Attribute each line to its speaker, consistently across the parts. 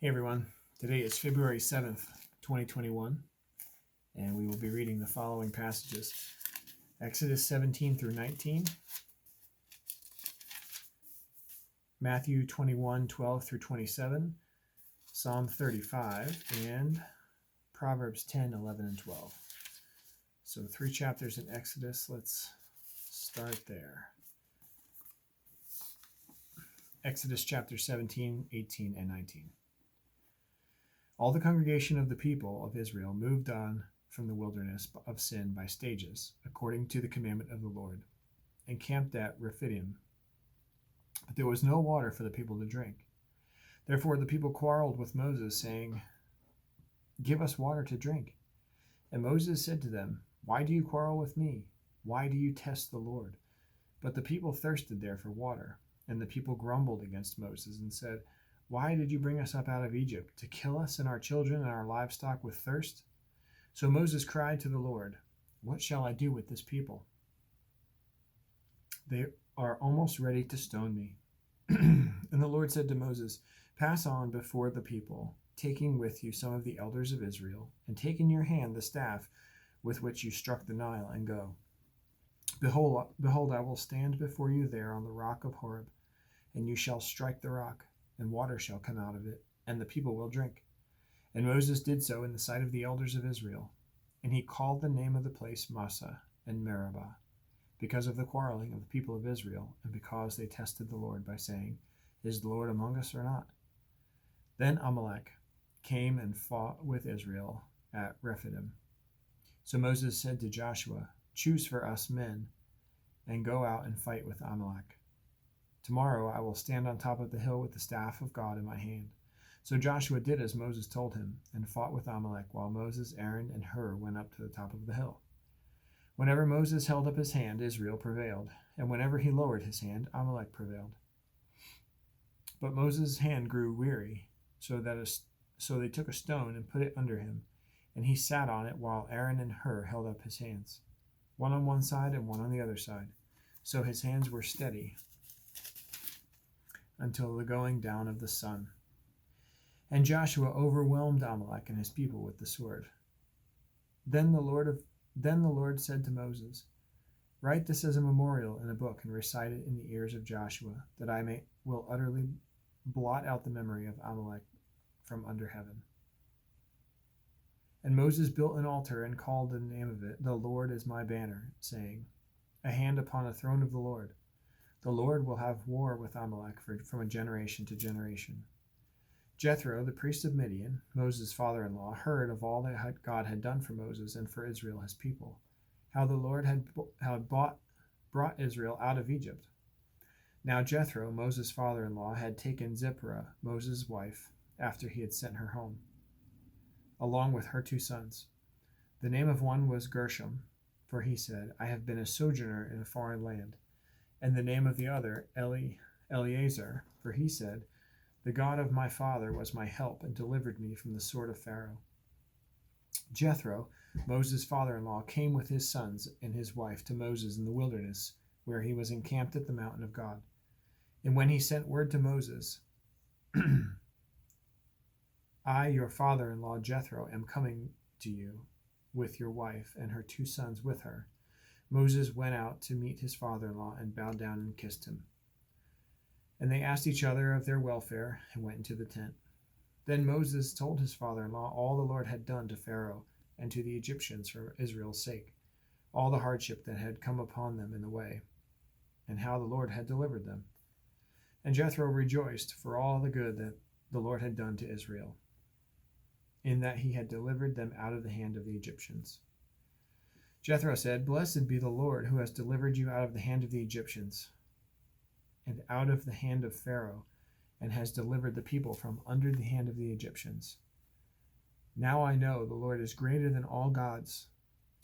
Speaker 1: Hey everyone, today is February 7th, 2021, and we will be reading the following passages: Exodus 17 through 19, Matthew 21, 12 through 27, Psalm 35, and Proverbs 10, 11, and 12. So 3 chapters in Exodus. Let's start there. Exodus chapter 17, 18, and 19. All the congregation of the people of Israel moved on from the wilderness of sin by stages, according to the commandment of the Lord, and camped at Rephidim. But there was no water for the people to drink. Therefore the people quarreled with Moses, saying, "Give us water to drink." And Moses said to them, "Why do you quarrel with me? Why do you test the Lord?" But the people thirsted there for water, and the people grumbled against Moses and said, "Why did you bring us up out of Egypt, to kill us and our children and our livestock with thirst?" So Moses cried to the Lord, "What shall I do with this people? They are almost ready to stone me." And the Lord said to Moses, "Pass on before the people, taking with you some of the elders of Israel, and take in your hand the staff with which you struck the Nile, and go. Behold, I will stand before you there on the rock of Horeb, and you shall strike the rock, and water shall come out of it, and the people will drink." And Moses did so in the sight of the elders of Israel. And he called the name of the place Massah and Meribah, because of the quarreling of the people of Israel, and because they tested the Lord by saying, "Is the Lord among us or not?" Then Amalek came and fought with Israel at Rephidim. So Moses said to Joshua, "Choose for us men, and go out and fight with Amalek. Tomorrow I will stand on top of the hill with the staff of God in my hand." So Joshua did as Moses told him, and fought with Amalek, while Moses, Aaron, and Hur went up to the top of the hill. Whenever Moses held up his hand, Israel prevailed, and whenever he lowered his hand, Amalek prevailed. But Moses' hand grew weary, so they took a stone and put it under him, and he sat on it while Aaron and Hur held up his hands, one on one side and one on the other side. So his hands were steady until the going down of the sun. And Joshua overwhelmed Amalek and his people with the sword. Then the Lord said to Moses, "Write this as a memorial in a book and recite it in the ears of Joshua, that I will utterly blot out the memory of Amalek from under heaven." And Moses built an altar and called the name of it, "The Lord is my banner," saying, "A hand upon the throne of the Lord. The Lord will have war with Amalek from a generation to generation." Jethro, the priest of Midian, Moses' father-in-law, heard of all that God had done for Moses and for Israel his people, how the Lord had brought Israel out of Egypt. Now Jethro, Moses' father-in-law, had taken Zipporah, Moses' wife, after he had sent her home, along with her 2 sons. The name of one was Gershom, for he said, "I have been a sojourner in a foreign land." And the name of the other, Eleazar, for he said, "The God of my father was my help and delivered me from the sword of Pharaoh." Jethro, Moses' father-in-law, came with his sons and his wife to Moses in the wilderness, where he was encamped at the mountain of God. And when he sent word to Moses, "I, your father-in-law Jethro, am coming to you with your wife and her 2 sons with her," Moses went out to meet his father-in-law and bowed down and kissed him. And they asked each other of their welfare and went into the tent. Then Moses told his father-in-law all the Lord had done to Pharaoh and to the Egyptians for Israel's sake, all the hardship that had come upon them in the way, and how the Lord had delivered them. And Jethro rejoiced for all the good that the Lord had done to Israel, in that he had delivered them out of the hand of the Egyptians. Jethro said, "Blessed be the Lord, who has delivered you out of the hand of the Egyptians and out of the hand of Pharaoh, and has delivered the people from under the hand of the Egyptians. Now I know the Lord is greater than all gods,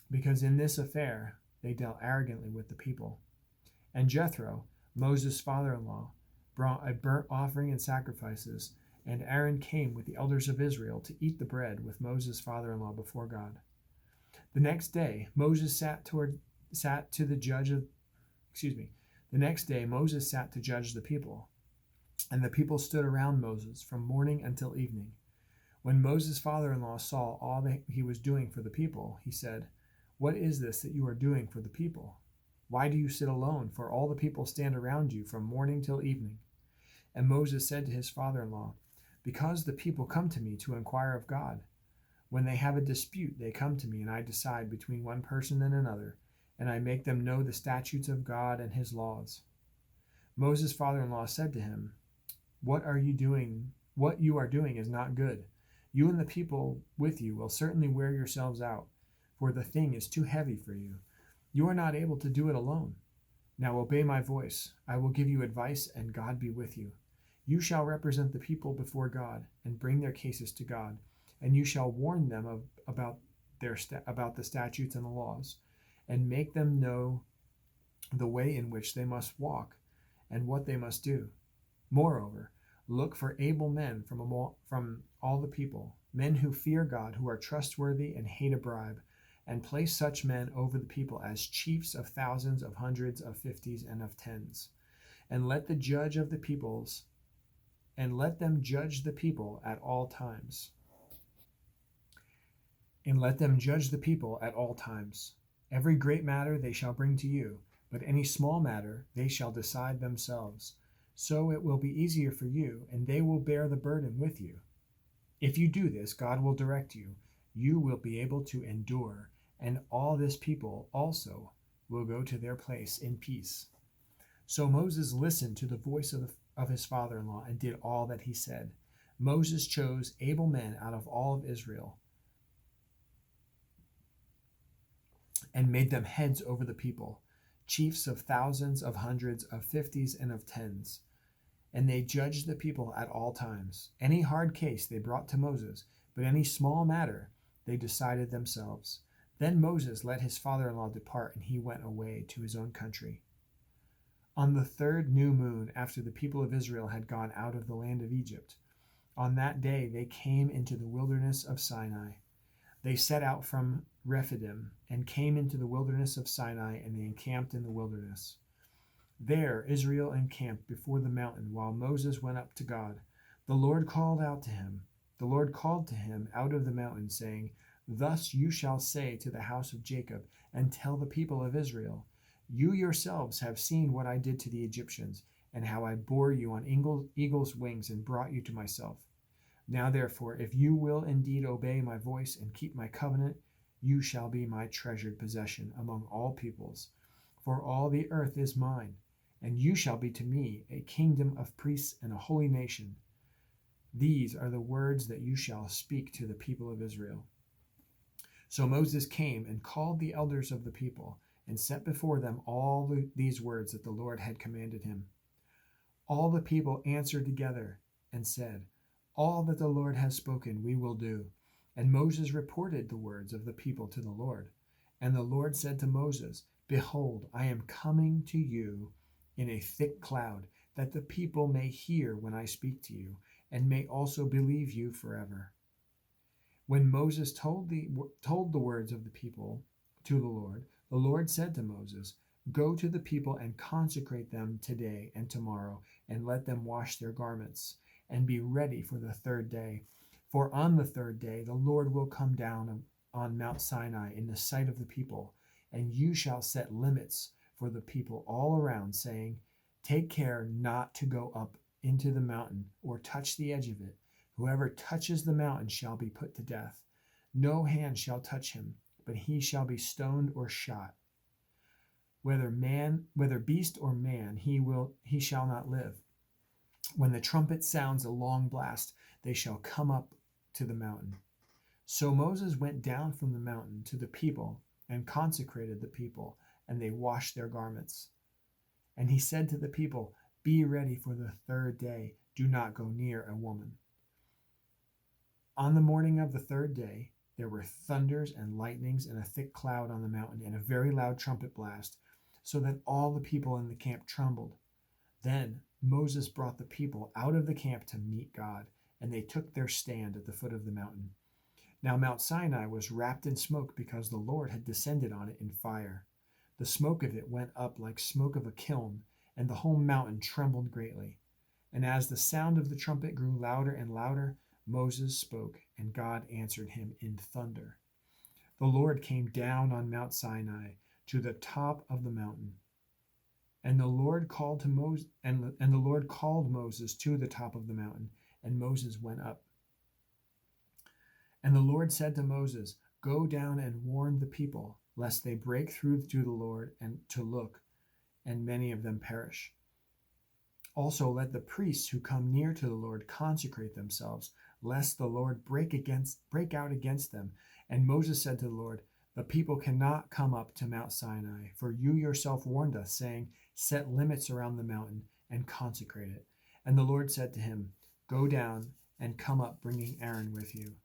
Speaker 1: because in this affair they dealt arrogantly with the people." And Jethro, Moses' father-in-law, brought a burnt offering and sacrifices, and Aaron came with the elders of Israel to eat the bread with Moses' father-in-law before God. The next day Moses sat to judge the people. And the people stood around Moses from morning until evening. When Moses' father-in-law saw all that he was doing for the people, he said, "What is this that you are doing for the people? Why do you sit alone? For all the people stand around you from morning till evening." And Moses said to his father-in-law, "Because the people come to me to inquire of God. When they have a dispute, they come to me, and I decide between one person and another, and I make them know the statutes of God and his laws." Moses' father-in-law said to him, "What are you doing? What you are doing is not good. You and the people with you will certainly wear yourselves out, for the thing is too heavy for you. You are not able to do it alone. Now obey my voice. I will give you advice, and God be with you. You shall represent the people before God, and bring their cases to God, and you shall warn them about the statutes and the laws, and make them know the way in which they must walk, and what they must do. Moreover, look for able men from all the people, men who fear God, who are trustworthy and hate a bribe, and place such men over the people as chiefs of thousands, of hundreds, of fifties, and of tens. And let them judge the people at all times. Every great matter they shall bring to you, but any small matter they shall decide themselves. So it will be easier for you, and they will bear the burden with you. If you do this, God will direct you. You will be able to endure, and all this people also will go to their place in peace." So Moses listened to the voice of his father-in-law and did all that he said. Moses chose able men out of all of Israel and made them heads over the people, chiefs of thousands, of hundreds, of fifties, and of tens. And they judged the people at all times. Any hard case they brought to Moses, but any small matter they decided themselves. Then Moses let his father-in-law depart, and he went away to his own country. On the third new moon, after the people of Israel had gone out of the land of Egypt, on that day they came into the wilderness of Sinai. They set out from Rephidim and came into the wilderness of Sinai, and they encamped in the wilderness. There Israel encamped before the mountain while Moses went up to God. The Lord called to him out of the mountain, saying, "Thus you shall say to the house of Jacob, and tell the people of Israel, you yourselves have seen what I did to the Egyptians, and how I bore you on eagle's wings and brought you to myself. Now therefore, if you will indeed obey my voice and keep my covenant, you shall be my treasured possession among all peoples. For all the earth is mine, and you shall be to me a kingdom of priests and a holy nation. These are the words that you shall speak to the people of Israel." So Moses came and called the elders of the people, and set before them all these words that the Lord had commanded him. All the people answered together and said, "All that the Lord has spoken we will do." And Moses reported the words of the people to the Lord. And the Lord said to Moses, "Behold, I am coming to you in a thick cloud, that the people may hear when I speak to you, and may also believe you forever." When Moses told the words of the people to the Lord said to Moses, "Go to the people and consecrate them today and tomorrow, and let them wash their garments, and be ready for the third day. For on the third day the Lord will come down on Mount Sinai in the sight of the people, and you shall set limits for the people all around, saying, 'Take care not to go up into the mountain or touch the edge of it. Whoever touches the mountain shall be put to death. No hand shall touch him, but he shall be stoned or shot. Whether beast or man, he shall not live. When the trumpet sounds a long blast, they shall come up to the mountain.'" So Moses went down from the mountain to the people and consecrated the people, and they washed their garments. And he said to the people, "Be ready for the third day. Do not go near a woman." On the morning of the third day, there were thunders and lightnings and a thick cloud on the mountain and a very loud trumpet blast, so that all the people in the camp trembled. Then Moses brought the people out of the camp to meet God, and they took their stand at the foot of the mountain. Now Mount Sinai was wrapped in smoke because the Lord had descended on it in fire. The smoke of it went up like smoke of a kiln, and the whole mountain trembled greatly. And as the sound of the trumpet grew louder and louder, Moses spoke, and God answered him in thunder. The Lord came down on Mount Sinai to the top of the mountain. And the Lord called to Moses, and the Lord called Moses to the top of the mountain, and Moses went up. And the Lord said to Moses, "Go down and warn the people, lest they break through to the Lord and to look, and many of them perish. Also let the priests who come near to the Lord consecrate themselves, lest the Lord break out against them." And Moses said to the Lord, "The people cannot come up to Mount Sinai, for you yourself warned us, saying, 'Set limits around the mountain and consecrate it.'" And the Lord said to him, "Go down and come up, bringing Aaron with you.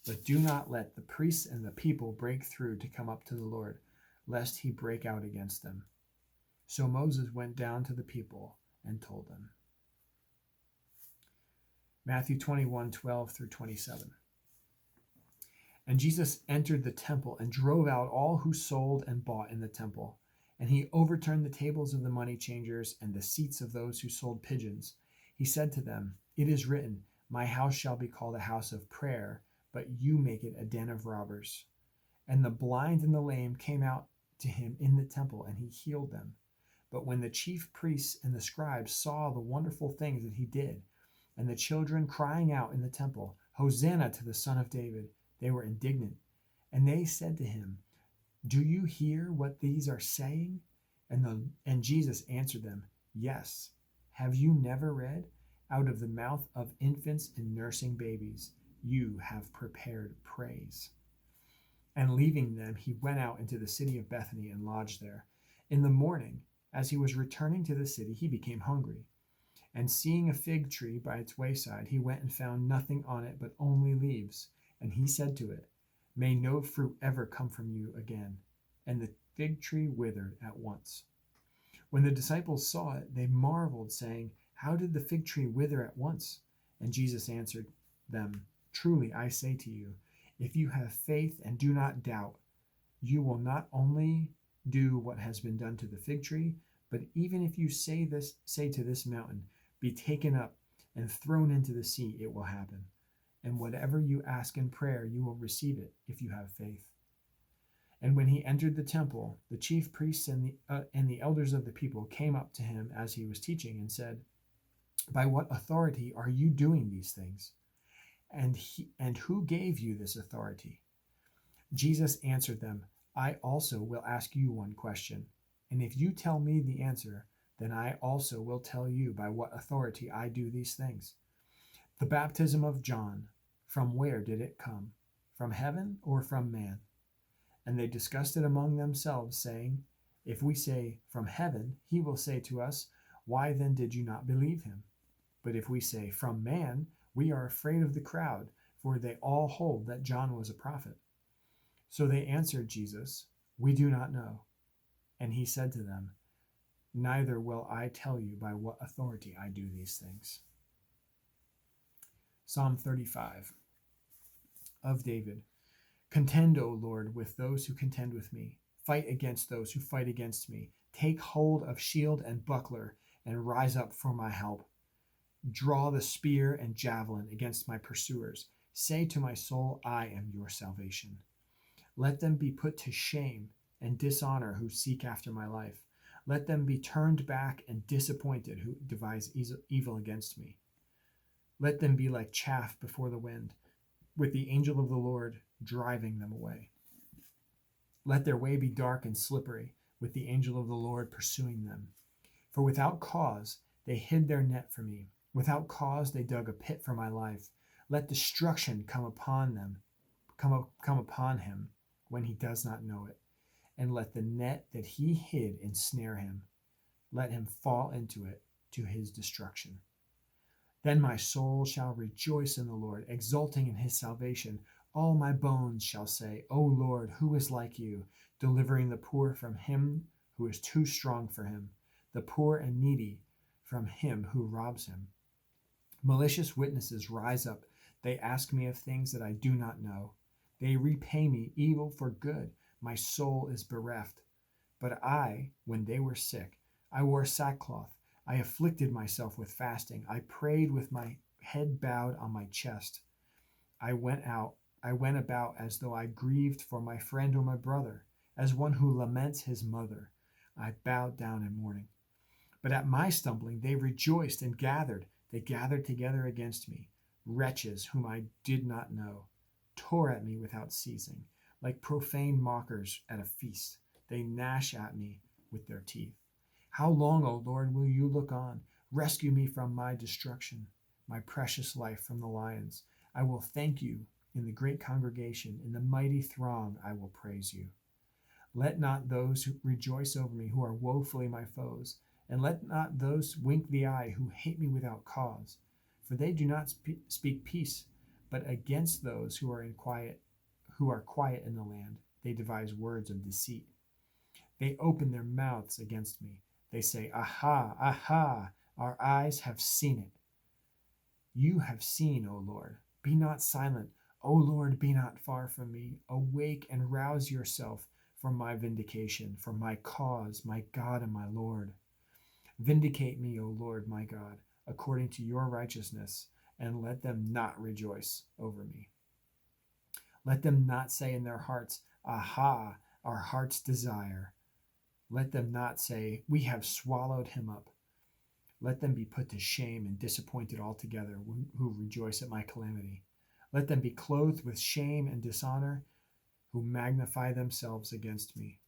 Speaker 1: But do not let the priests and the people break through to come up to the Lord, lest he break out against them." So Moses went down to the people and told them. Matthew 21:12 through 27. And Jesus entered the temple and drove out all who sold and bought in the temple. And he overturned the tables of the money changers and the seats of those who sold pigeons. He said to them, "It is written, 'My house shall be called a house of prayer,' but you make it a den of robbers." And the blind and the lame came out to him in the temple, and he healed them. But when the chief priests and the scribes saw the wonderful things that he did, and the children crying out in the temple, "Hosanna to the Son of David," they were indignant. And they said to him, "Do you hear what these are saying?" And Jesus answered them, "Yes. Have you never read, 'Out of the mouth of infants and nursing babies, you have prepared praise'?" And leaving them, he went out into the city of Bethany and lodged there. In the morning, as he was returning to the city, he became hungry. And seeing a fig tree by its wayside, he went and found nothing on it but only leaves. And he said to it, "May no fruit ever come from you again." And the fig tree withered at once. When the disciples saw it, they marveled, saying, "How did the fig tree wither at once?" And Jesus answered them, "Truly I say to you, if you have faith and do not doubt, you will not only do what has been done to the fig tree, but even if you say to this mountain, 'Be taken up and thrown into the sea,' it will happen. And whatever you ask in prayer, you will receive it if you have faith." And when he entered the temple, the chief priests and the elders of the people came up to him as he was teaching and said, "By what authority are you doing these things? And who gave you this authority?" Jesus answered them, "I also will ask you one question, and if you tell me the answer, then I also will tell you by what authority I do these things. The baptism of John, from where did it come? From heaven or from man?" And they discussed it among themselves, saying, "If we say, 'From heaven,' he will say to us, 'Why then did you not believe him?' But if we say, 'From man,' we are afraid of the crowd, for they all hold that John was a prophet." So they answered Jesus, "We do not know." And he said to them, "Neither will I tell you by what authority I do these things." Psalm 35 of David. Contend, O Lord, with those who contend with me. Fight against those who fight against me. Take hold of shield and buckler, and rise up for my help. Draw the spear and javelin against my pursuers. Say to my soul, "I am your salvation." Let them be put to shame and dishonor who seek after my life. Let them be turned back and disappointed who devise evil against me. Let them be like chaff before the wind, with the angel of the Lord driving them away. Let their way be dark and slippery, with the angel of the Lord pursuing them. For without cause they hid their net for me. Without cause they dug a pit for my life. Let destruction come upon him when he does not know it. And let the net that he hid ensnare him. Let him fall into it to his destruction. Then my soul shall rejoice in the Lord, exulting in his salvation. All my bones shall say, "O Lord, who is like you, delivering the poor from him who is too strong for him, the poor and needy from him who robs him?" Malicious witnesses rise up. They ask me of things that I do not know. They repay me evil for good. My soul is bereft. But I, when they were sick, I wore sackcloth. I afflicted myself with fasting. I prayed with my head bowed on my chest. I went about as though I grieved for my friend or my brother, as one who laments his mother. I bowed down in mourning. But at my stumbling they rejoiced and gathered. They gathered together against me. Wretches whom I did not know tore at me without ceasing. Like profane mockers at a feast, they gnash at me with their teeth. How long, O Lord, will you look on? Rescue me from my destruction, my precious life from the lions. I will thank you in the great congregation. In the mighty throng I will praise you. Let not those who rejoice over me who are woefully my foes, and let not those wink the eye who hate me without cause. For they do not speak peace, but against those who are quiet in the land, they devise words of deceit. They open their mouths against me. They say, Aha, aha, our eyes have seen it. You have seen, O Lord. Be not silent. O Lord, be not far from me. Awake and rouse yourself for my vindication, for my cause, my God and my Lord. Vindicate me, O Lord, my God, according to your righteousness, and let them not rejoice over me. Let them not say in their hearts, Aha, our heart's desire. Let them not say, We have swallowed him up. Let them be put to shame and disappointed altogether who rejoice at my calamity. Let them be clothed with shame and dishonor who magnify themselves against me.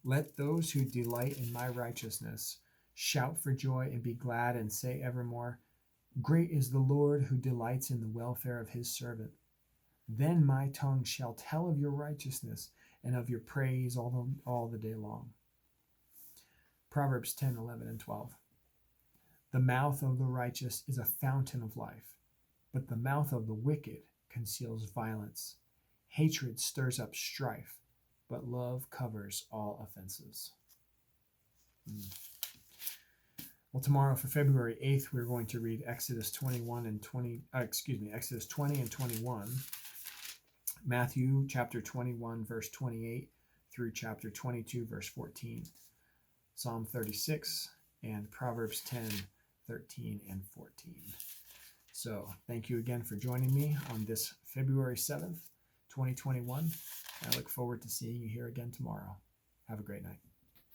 Speaker 1: Let those who delight in my righteousness shout for joy and be glad and say evermore, Great is the Lord who delights in the welfare of his servant. Then my tongue shall tell of your righteousness and of your praise all the day long. Proverbs 10, 11, and 12. The mouth of the righteous is a fountain of life, but the mouth of the wicked conceals violence. Hatred stirs up strife, but love covers all offenses. Well, tomorrow for February 8th, we're going to read Exodus 20 and 21, Matthew chapter 21, verse 28 through chapter 22, verse 14, Psalm 36, and Proverbs 10, 13, and 14. So thank you again for joining me on this February 7th, 2021. I look forward to seeing you here again tomorrow. Have a great night.